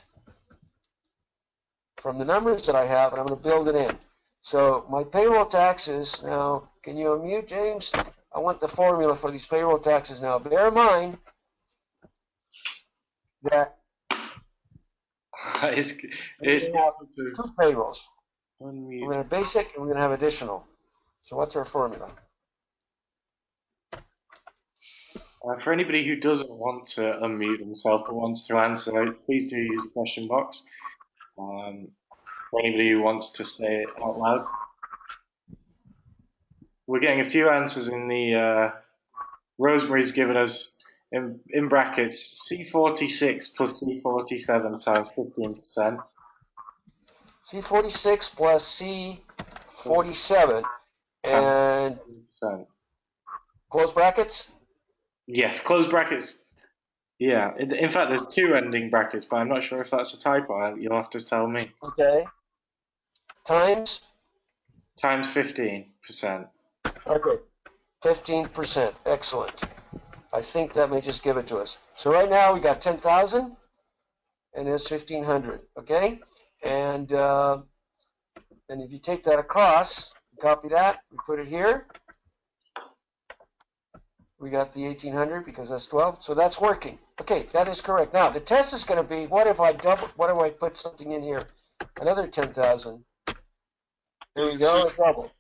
from the numbers that I have, and I'm going to build it in. So my payroll taxes, now, can you unmute, James? I want the formula for these payroll taxes now. Bear in mind that it's we're going to have two payrolls. unmute. We're going to have basic and we're going to have additional. So what's our formula? For anybody who doesn't want to unmute themselves but wants to answer, please do use the question box. For anybody who wants to say it out loud. We're getting a few answers in the Rosemary's given us in brackets C46 plus C47 times 15%. C46 plus C47 and 15%. close brackets? Yes, close brackets. Yeah, in fact, there's two ending brackets, but I'm not sure if that's a typo. You'll have to tell me. Okay. Times? Times 15%. Okay. 15%. Excellent. I think that may just give it to us. So right now we got 10,000 and it's 1,500. Okay? And if you take that across, copy that, we put it here. We got the 1,800 because that's 12. So that's working. Okay, that is correct. Now the test is going to be, what if I put something in here? Another 10,000. There we go, a double.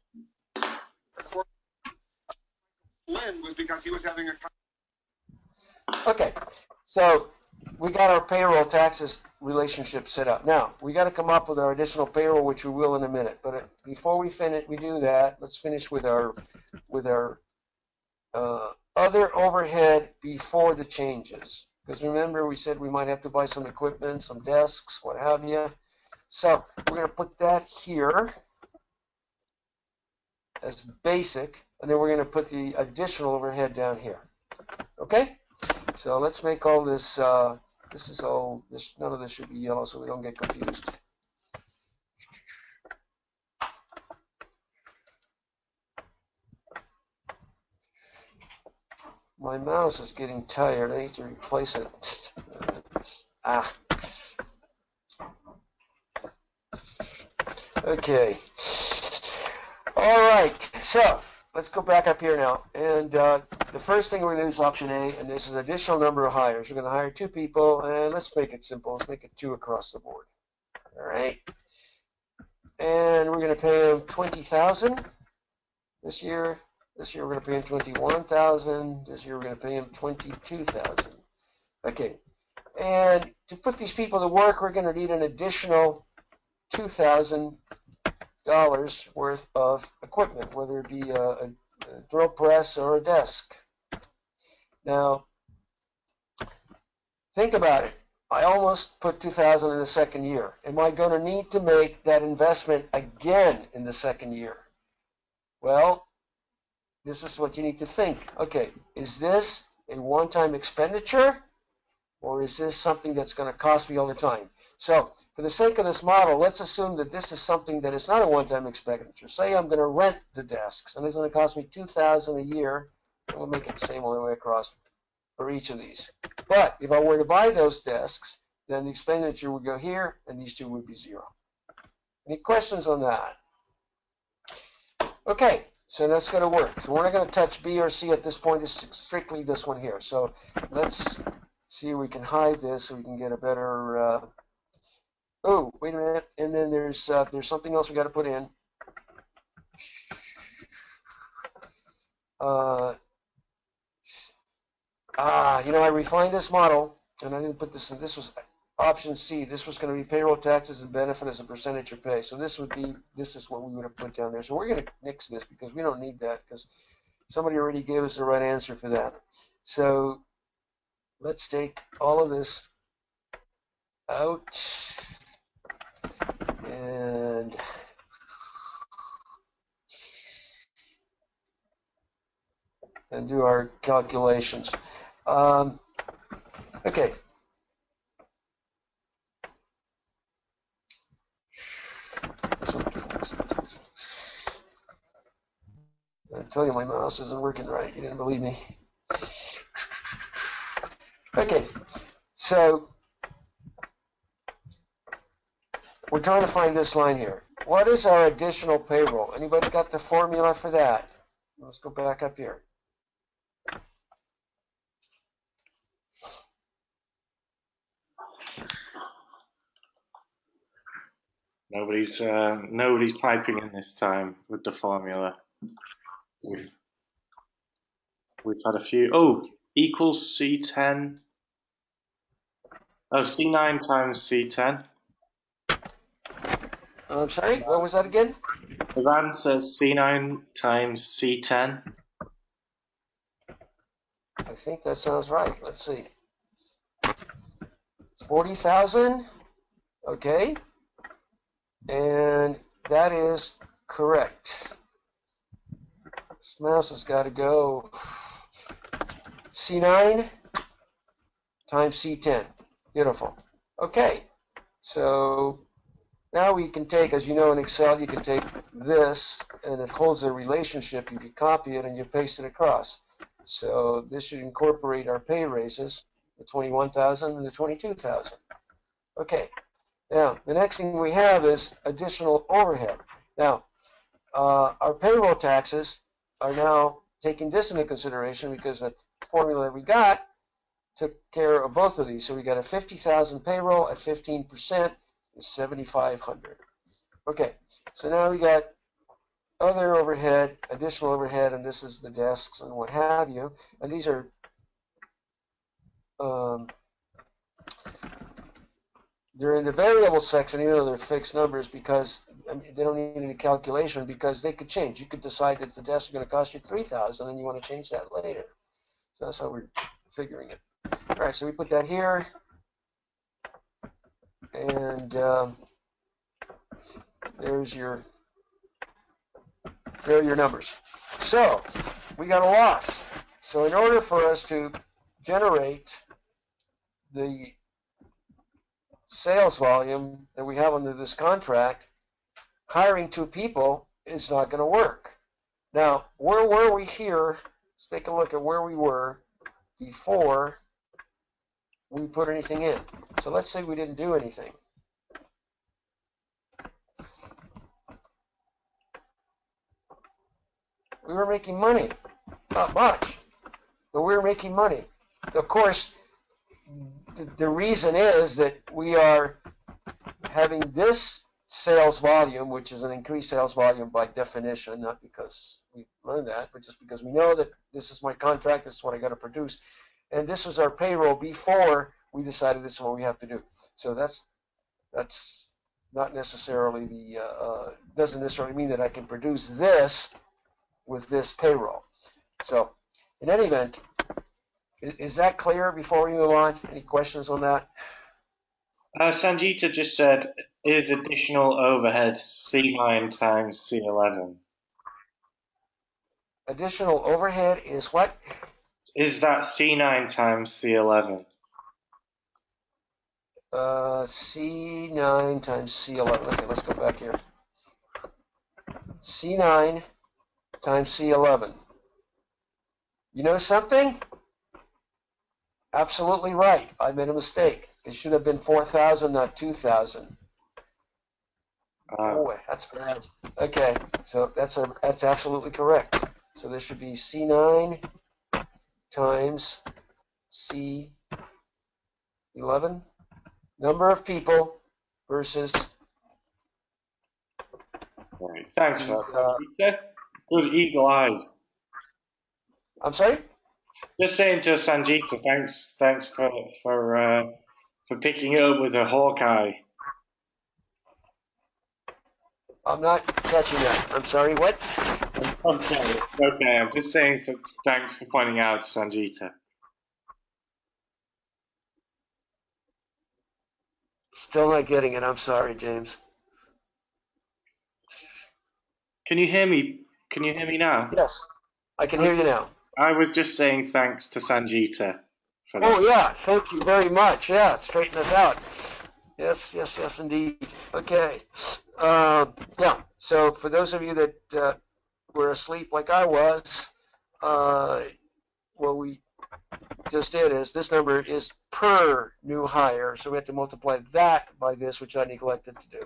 Lynn was because he was having a. Okay, so we got our payroll taxes relationship set up. Now we got to come up with our additional payroll, which we will in a minute. But before we do that, let's finish with our other overhead before the changes. Because remember, we said we might have to buy some equipment, some desks, what have you. So we're going to put that here as basic, and then we're going to put the additional overhead down here. Okay? So let's make all this, none of this should be yellow so we don't get confused. My mouse is getting tired. I need to replace it. Okay. All right. So let's go back up here now. And the first thing we're going to do is option A, and this is additional number of hires. We're going to hire 2 people, and let's make it simple. Let's make it 2 across the board. All right. And we're going to pay them 20,000 this year. This year we're going to pay him 21,000. This year we're going to pay him 22,000. Okay. And to put these people to work, we're going to need an additional $2,000 worth of equipment, whether it be a drill press or a desk. Now, think about it. I almost put 2,000 in the second year. Am I going to need to make that investment again in the second year? Well, this is what you need to think. Okay, is this a one-time expenditure, or is this something that's going to cost me all the time? So, for the sake of this model, let's assume that this is something that is not a one-time expenditure. Say I'm going to rent the desks, and it's going to cost me $2,000 a year. And we'll make it the same all the way across. for each of these. But if I were to buy those desks, then the expenditure would go here, and these two would be 0. Any questions on that? Okay, so that's going to work. So we're not going to touch B or C at this point. It's strictly this one here. So let's see if we can hide this so we can get a better. Oh, wait a minute. And then there's something else we got to put in. I refined this model, and I didn't put this in. This was option C. This was going to be payroll taxes and benefit as a percentage of pay. So this is what we would have put down there. So we're going to nix this because we don't need that because somebody already gave us the right answer for that. So let's take all of this out and do our calculations. Okay. I tell you, my mouse isn't working right. You didn't believe me. Okay, so we're trying to find this line here. What is our additional payroll? Anybody got the formula for that? Let's go back up here. Nobody's piping in this time with the formula. We've had a few. Oh, equals C10. Oh, C9 times C10. I'm sorry, what was that again? Ivan says C9 times C10. I think that sounds right. Let's see. It's 40,000. Okay. And that is correct. This mouse has got to go C9 times C10. Beautiful. Okay. So now we can take, as you know in Excel, you can take this and it holds a relationship. You can copy it and you paste it across. So this should incorporate our pay raises, the 21,000 and the 22,000. Okay. Now, the next thing we have is additional overhead. Now, our payroll taxes are now taking this into consideration because the formula that we got took care of both of these. So we got a 50,000 payroll at 15% is 7,500. Okay, so now we got other overhead, additional overhead, and this is the desks and what have you. And these are they're in the variable section, even though they're fixed numbers, because they don't need any calculation because they could change. You could decide that the desks are going to cost you 3,000 and you want to change that later. So that's how we're figuring it. All right, so we put that here, and there are your numbers. So we got a loss. So in order for us to generate the sales volume that we have under this contract, hiring 2 people is not going to work. Now, where were we here? Let's take a look at where we were before we put anything in. So let's say we didn't do anything. We were making money. Not much, but we were making money. Of course, the reason is that we are having this sales volume, which is an increased sales volume by definition, not because we learned that, but just because we know that this is my contract, this is what I got to produce. And this was our payroll before we decided this is what we have to do. So that's not necessarily doesn't necessarily mean that I can produce this with this payroll. So in any event, is that clear before we move on? Any questions on that? Sanjita just said, is additional overhead C9 times C11? Additional overhead is what? Is that C9 times C11? C9 times C11. Okay, let's go back here. C9 times C11. You know something? Absolutely right. I made a mistake. It should have been 4,000, not 2,000. Boy, that's bad. Okay, so that's absolutely correct. So this should be C9 times C11, number of people versus Right. Thanks for that, Sanjita. Good eagle eyes. I'm sorry? Just saying to Sanjita, thanks for picking it up with a hawk eye. I'm not catching that. I'm sorry, what? Okay. I'm just saying thanks for pointing out, Sanjita. Still not getting it. I'm sorry, James. Can you hear me? Can you hear me now? Yes, I can hear you now. I was just saying thanks to Sanjita for that. Oh, yeah. Thank you very much. Yeah, straighten us out. Yes, indeed. Okay. Yeah, so for those of you that were asleep like I was, what we just did is this number is per new hire, so we have to multiply that by this, which I neglected to do.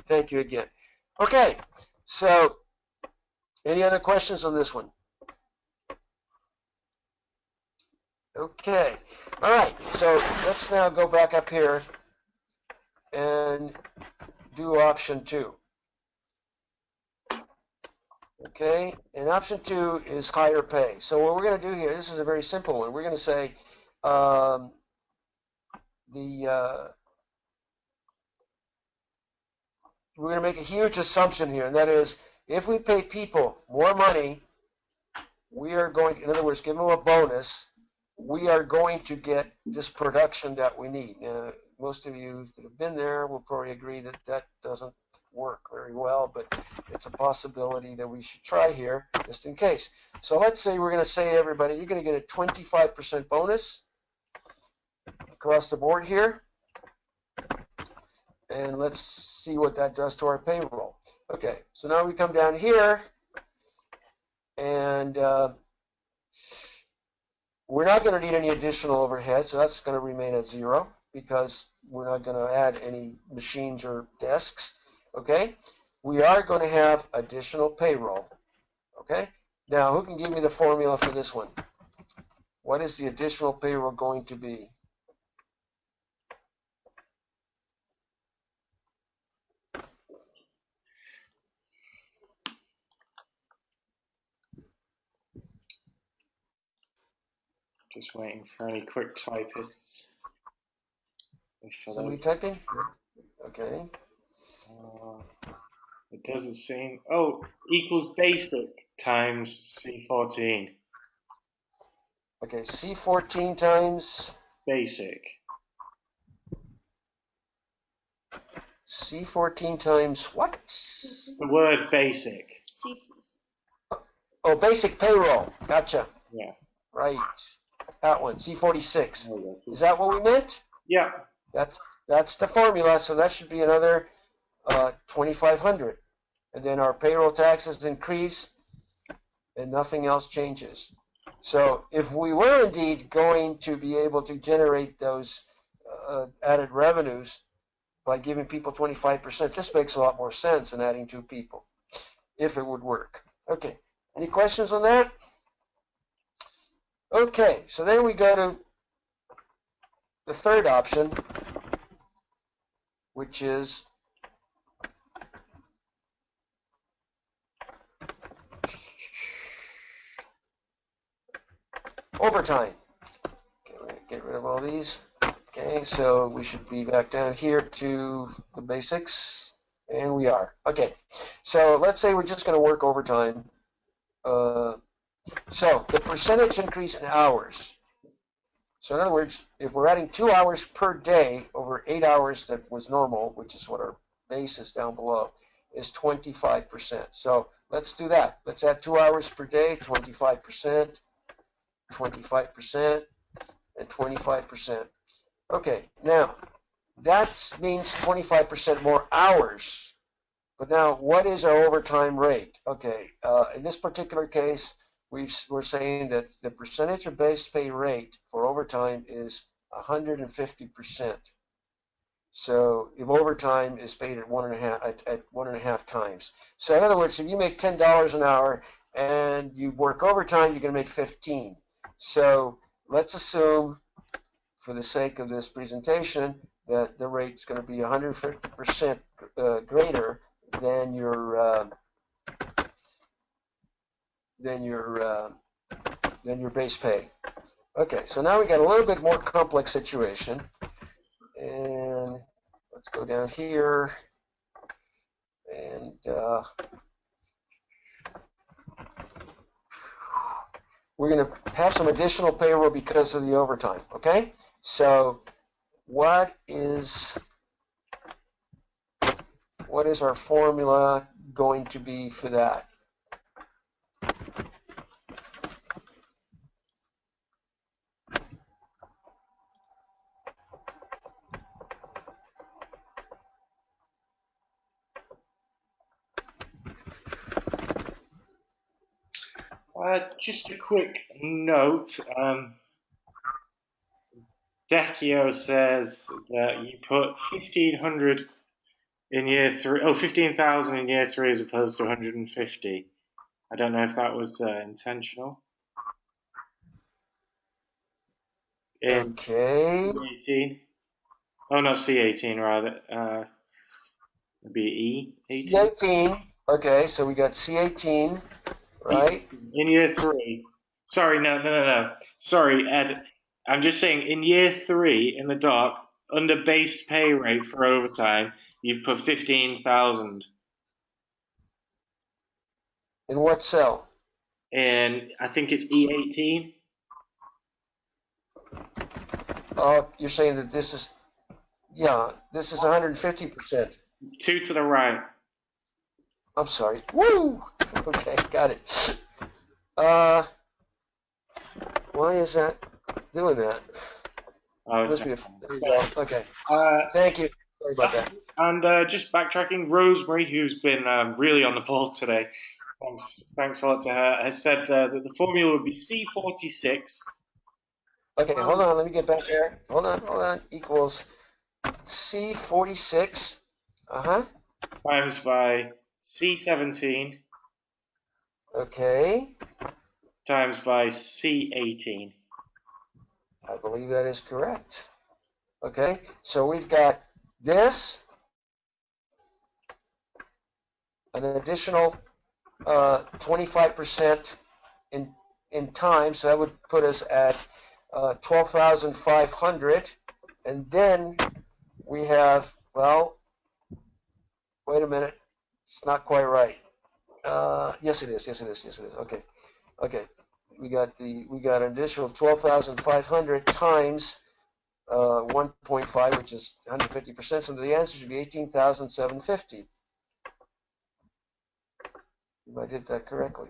Thank you again. Okay, so any other questions on this one? Okay, all right, so let's now go back up here and do option 2. Okay, and option 2 is higher pay. So what we're going to do here, this is a very simple one. We're going to say we're going to make a huge assumption here, and that is if we pay people more money, we are going to, in other words, give them a bonus, we are going to get this production that we need. Most of you that have been there will probably agree that that doesn't work very well, but it's a possibility that we should try here just in case. So let's say we're going to say to everybody, you're going to get a 25% bonus across the board here. And let's see what that does to our payroll. Okay, so now we come down here, and we're not going to need any additional overhead, so that's going to remain at 0 because we're not going to add any machines or desks. Okay, we are going to have additional payroll. Okay, now who can give me the formula for this one? What is the additional payroll going to be? Just waiting for any quick typists. Somebody typing? Okay. It doesn't seem. Oh, equals basic times C14. Okay, C14 times Basic. C14 times what? The word basic. Oh, basic payroll. Gotcha. Yeah. Right. That one, C46. Oh, yes. Is that what we meant? Yeah. That's the formula, so that should be another 2,500. And then our payroll taxes increase and nothing else changes. So if we were indeed going to be able to generate those added revenues by giving people 25%, this makes a lot more sense than adding 2 people, if it would work. Okay, any questions on that? Okay, so then we go to the third option, which is overtime. Okay, we're going to get rid of all these. Okay, so we should be back down here to the basics, and we are. Okay, so let's say we're just going to work overtime. So the percentage increase in hours. So in other words, if we're adding 2 hours per day over 8 hours that was normal, which is what our base is down below, is 25%. So let's do that. Let's add 2 hours per day, 25%, 25%, and 25%. Okay, now that means 25% more hours. But now, what is our overtime rate? Okay, in this particular case, we're saying that the percentage of base pay rate for overtime is 150%. So if overtime is paid at 1.5 times. So in other words, if you make $10 an hour and you work overtime, you're going to make 15. So let's assume, for the sake of this presentation, that the rate is going to be 150% greater than your base pay. Okay, so now we got a little bit more complex situation, and let's go down here, and we're going to have some additional payroll because of the overtime. Okay, so what is our formula going to be for that? Just a quick note. Decchio says that you put 1,500 in year 3. Oh, 15,000 in year 3 as opposed to 150. I don't know if that was intentional. In Okay. C18. Oh, not C18 rather. It'd be E18. C18. Okay, so we got C18, right? In year 3. Sorry, no. Sorry, Ed. I'm just saying, in year 3 in the doc, under base pay rate for overtime, you've put 15,000. In what cell? And I think it's E18. You're saying that this is, yeah, this is 150%. 2 to the right. I'm sorry. Woo! Okay, got it. Why is that doing that? Oh, There you go. Okay. Thank you. Sorry about that. And just backtracking, Rosemary, who's been really on the ball today, thanks a lot to her, has said that the formula would be C46. Okay, hold on. Let me get back there. Hold on. Equals C46. Times by C17. Okay. Times by C18. I believe that is correct. Okay, so we've got this, an additional 25% in time, so that would put us at 12,500, and then we have, well, wait a minute, it's not quite right. Yes, it is. Okay. We got an additional 12,500 times 1.5, which is 150%. So the answer should be 18,750. If I did that correctly.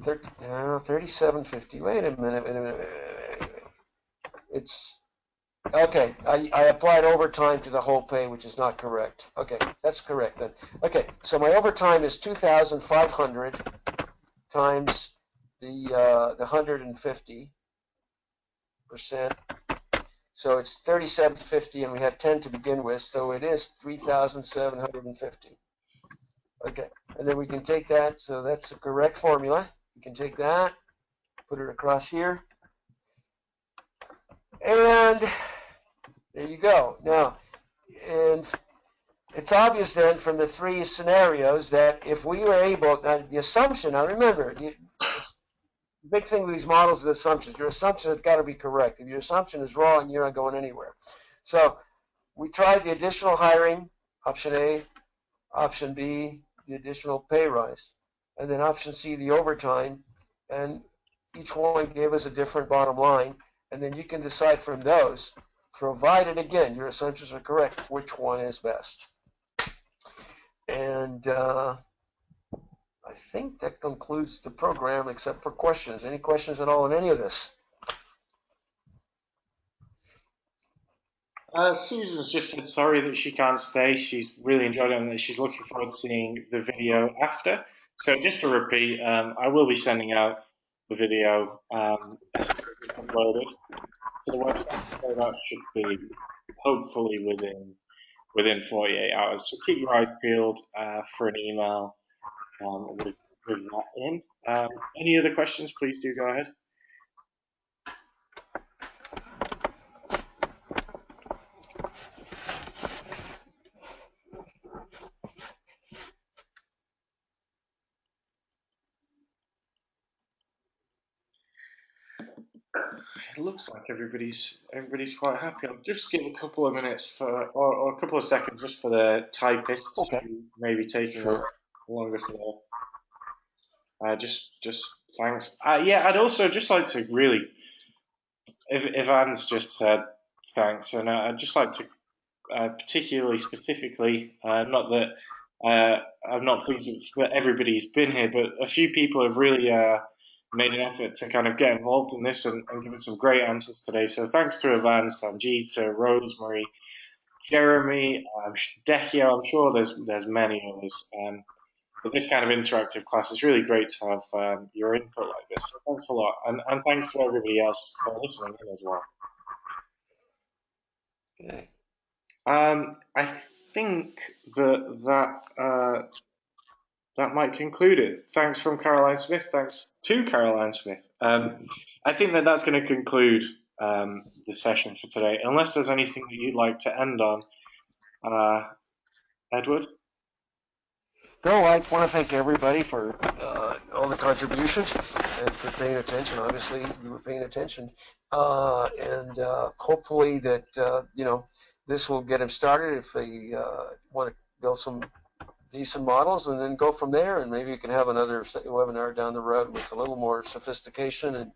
3750. Wait a minute. It's okay. I applied overtime to the whole pay, which is not correct. Okay, that's correct then. Okay, so my overtime is 2,500 times the 150%. So it's 3750, and we had 10 to begin with, so it is 3,750. Okay, and then we can take that, so that's the correct formula. We can take that, put it across here, and there you go. Now, and it's obvious then from the three scenarios that if we were able, now the assumption, now remember, the big thing with these models is assumptions. Your assumption has got to be correct. If your assumption is wrong, you're not going anywhere. So we tried the additional hiring, option A, option B, the additional pay rise, and then option C, the overtime, and each one gave us a different bottom line, and then you can decide from those, provided, again, your assumptions are correct, which one is best. And I think that concludes the program, except for questions. Any questions at all on any of this? Susan's just said sorry that she can't stay. She's really enjoyed it and that she's looking forward to seeing the video after. So just to repeat, I will be sending out the video as soon as it's uploaded to the website. So that should be hopefully within 48 hours. So keep your eyes peeled for an email with that in. Any other questions? Please do go ahead. It looks like everybody's quite happy. I'll just give a couple of minutes for, or a couple of seconds just for the typists Okay. who may be taking Sure. longer for their. Just thanks. Yeah, I'd also just like to really, if Anne's just said thanks, and I'd just like to particularly specifically, not that I'm not pleased that everybody's been here, but a few people have really made an effort to kind of get involved in this and give us some great answers today. So thanks to Ivan, Sanjita, Rosemary, Jeremy, Dekio. I'm sure there's many others. But this kind of interactive class is really great to have your input like this. So thanks a lot, and thanks to everybody else for listening in as well. Okay. I think that might conclude it. Thanks from Caroline Smith. Thanks to Caroline Smith. I think that's going to conclude the session for today. Unless there's anything that you'd like to end on, Edward. No, I want to thank everybody for all the contributions and for paying attention. Obviously, you were paying attention, and hopefully that this will get them started if they want to build some decent models, and then go from there. And maybe you can have another webinar down the road with a little more sophistication and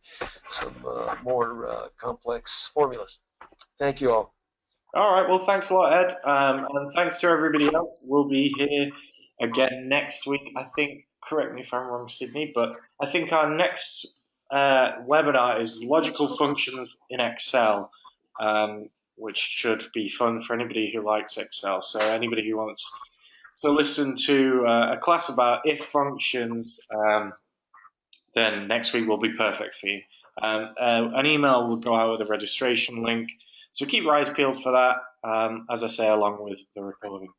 some more complex formulas. Thank you all. All right. Well, thanks a lot, Ed, and thanks to everybody else. We'll be here again next week. I think. Correct me if I'm wrong, Sydney, but I think our next webinar is logical functions in Excel, which should be fun for anybody who likes Excel. So anybody who wants to listen to a class about if functions, then next week will be perfect for you. An email will go out with a registration link. So keep your eyes peeled for that, as I say, along with the recording.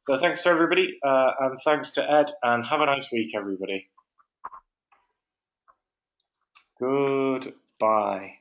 So thanks to everybody, and thanks to Ed, and have a nice week, everybody. Goodbye.